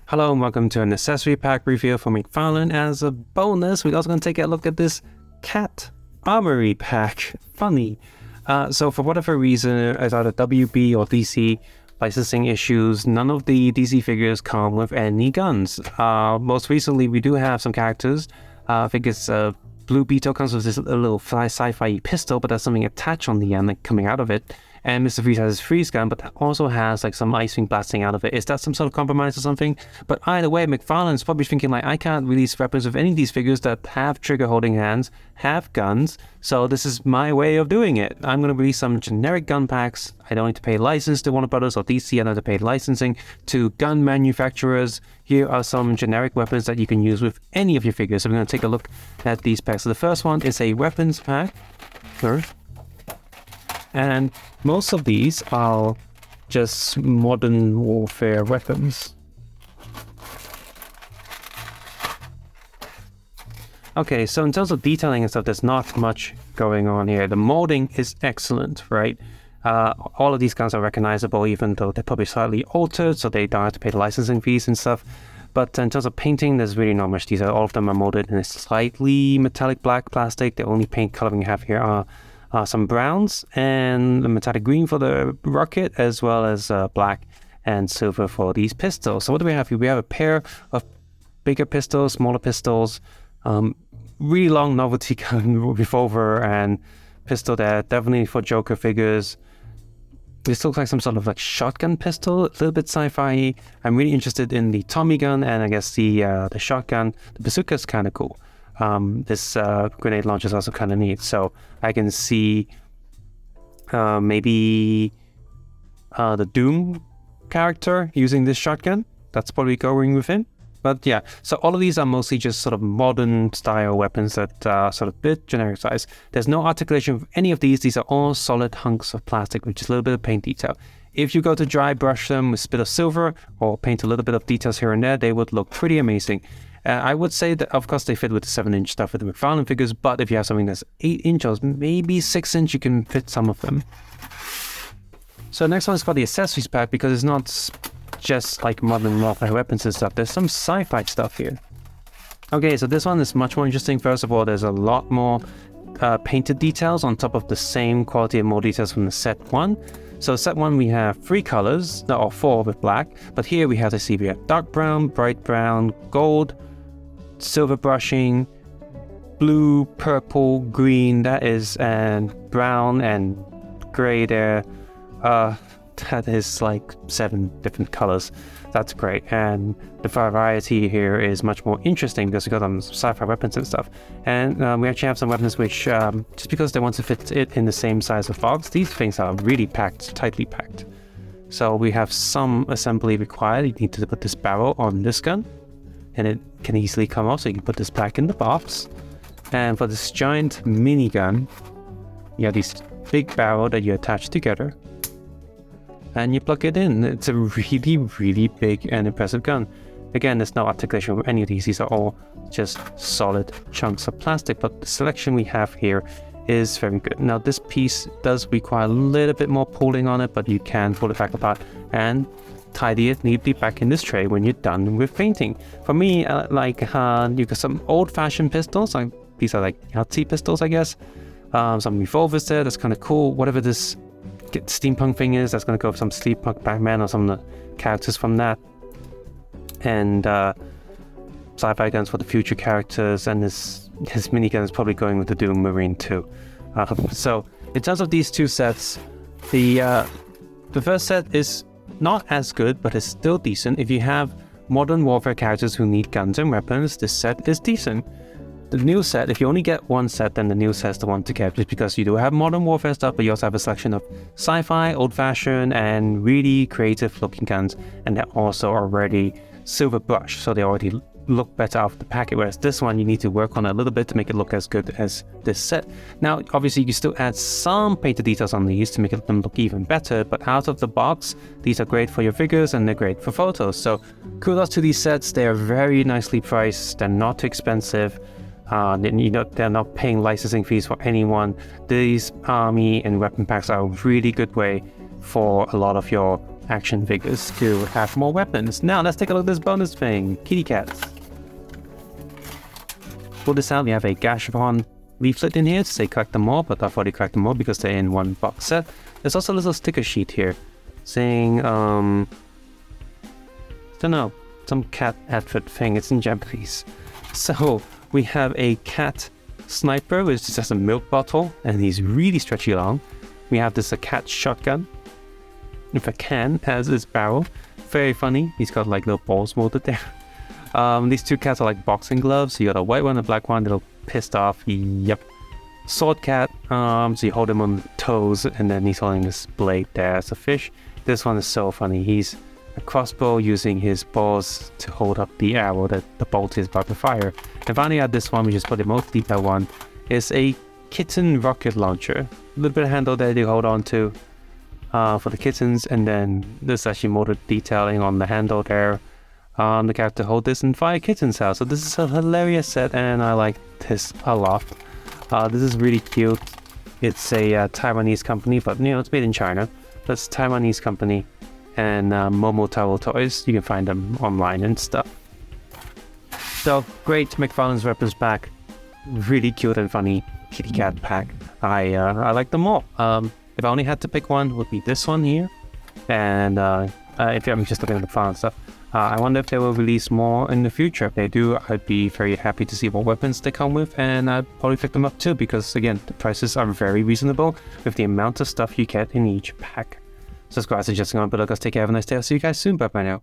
Hello and welcome to an accessory pack review from McFarlane. As a bonus, we're also going to take a look at this cat armory pack. Funny. So for whatever reason, as either WB or DC licensing issues, none of the DC figures come with any guns. Most recently, we do have some characters. I think it's Blue Beetle comes with this little sci-fi pistol, but there's something attached on the end, like coming out of it. And Mr. Freeze has his freeze gun, but also has like some ice beam blasting out of it. Is that some sort of compromise or something? But either way, McFarlane's probably thinking like, I can't release weapons with any of these figures that have trigger holding hands, have guns, so this is my way of doing it. I'm going to release some generic gun packs. I don't need to pay license to Warner Brothers or DC. I don't have to pay licensing to gun manufacturers. Here are some generic weapons that you can use with any of your figures. So we're going to take a look at these packs. So the first one is a weapons pack. And most of these are just modern warfare weapons. Okay, so in terms of detailing and stuff, there's not much going on here. The molding is excellent, right? All of these guns are recognizable, even though they're probably slightly altered, so they don't have to pay the licensing fees and stuff. But in terms of painting, there's really not much detail. All of them are molded in a slightly metallic black plastic. The only paint coloring you have here are some browns and the metallic green for the rocket, as well as black and silver for these pistols. So what do we have here? We have a pair of bigger pistols, smaller pistols, really long novelty gun revolver and pistol there, definitely for Joker figures. This looks like some sort of like shotgun pistol, a little bit sci-fi. I'm really interested in the Tommy gun, and I guess the shotgun. The bazooka is kind of cool. This grenade launcher is also kind of neat, so I can see maybe the Doom character using this shotgun. That's probably going with him. But yeah, so all of these are mostly just sort of modern style weapons that are sort of bit generic size. There's no articulation of any of these. These are all solid hunks of plastic with just a little bit of paint detail. If you go to dry brush them with a bit of silver or paint a little bit of details here and there, they would look pretty amazing. I would say that, of course, they fit with the 7-inch stuff with the McFarlane figures, but if you have something that's 8-inch or maybe 6-inch, you can fit some of them. So next one is called the Accessories pack, because it's not just like modern warfare weapons and stuff. There's some sci-fi stuff here. Okay, so this one is much more interesting. First of all, there's a lot more painted details on top of the same quality of mold details from the set 1. So set 1 we have 3 colors, or 4 with black, but here we have to see we have dark brown, bright brown, gold, silver brushing, blue, purple, green, that is, and brown and gray there. That is like 7 different colors. That's great, and the variety here is much more interesting because we got some sci-fi weapons and stuff. And we actually have some weapons which, just because they want to fit it in the same size of box, these things are really packed, tightly packed. So we have some assembly required. You need to put this barrel on this gun, and it can easily come off, so you can put this back in the box. And for this giant minigun, you have this big barrel that you attach together, and you plug it in. It's a really, really big and impressive gun. Again, there's no articulation with any of these. These are all just solid chunks of plastic, but the selection we have here is very good. Now, this piece does require a little bit more pulling on it, but you can pull it back apart and tidy it neatly back in this tray when you're done with painting. For me, you got some old-fashioned pistols. These are like Nazi pistols, I guess. Some revolvers there. That's kind of cool. Whatever this steampunk thing is, that's going to go with some steampunk Batman or some of the characters from that. And sci-fi guns for the future characters, and his minigun is probably going with the Doom Marine too. So in terms of these two sets, the first set is not as good, but it's still decent. If you have modern warfare characters who need guns and weapons, this set is decent. The new set, if you only get one set, then the new set's the one to get, just because you do have modern warfare stuff, but you also have a selection of sci-fi, old-fashioned, and really creative-looking guns, and they're also already silver brush, so they already look better off the packet, whereas this one you need to work on a little bit to make it look as good as this set. Now, obviously, you can still add some painted details on these to make them look even better, but out of the box, these are great for your figures and they're great for photos. So kudos to these sets. They are very nicely priced. They're not too expensive. They're not paying licensing fees for anyone. These army and weapon packs are a really good way for a lot of your action figures to have more weapons. Now let's take a look at this bonus thing, kitty cats. For this out, we have a Gashapon leaflet in here to say collect them all, but I've already collected them all because they're in one box set. There's also a little sticker sheet here saying, don't know, some cat outfit thing. It's in Japanese. So we have a cat sniper, which is just a milk bottle, and he's really stretchy long. We have this a cat shotgun with a can as his barrel. Very funny. He's got like little balls molded there. These two cats are like boxing gloves. So you got a white one and a black one, little pissed off. Yep. Sword cat. So you hold him on the toes, and then he's holding this blade there as a fish. This one is so funny. He's a crossbow using his paws to hold up the arrow that the bolt is about to fire. And finally, at this one, which is probably the most detailed one, is a kitten rocket launcher. A little bit of handle there to hold on to for the kittens, and then there's actually more detailing on the handle there. The character hold this and fire kittens out. So this is a hilarious set, and I like this a lot. This is really cute. It's a Taiwanese company, but you know, it's made in China. That's a Taiwanese company, and Momotraro toys. You can find them online and stuff. So great McFarlane's weapons pack. Really cute and funny kitty cat pack. I like them all. If I only had to pick one, it would be this one here. And if I'm just looking at the McFarlane stuff, I wonder if they will release more in the future. If they do, I'd be very happy to see what weapons they come with, and I'd probably pick them up too, because again, the prices are very reasonable with the amount of stuff you get in each pack. So guys, just going to look, take care, have a nice day. I'll see you guys soon. Bye bye now.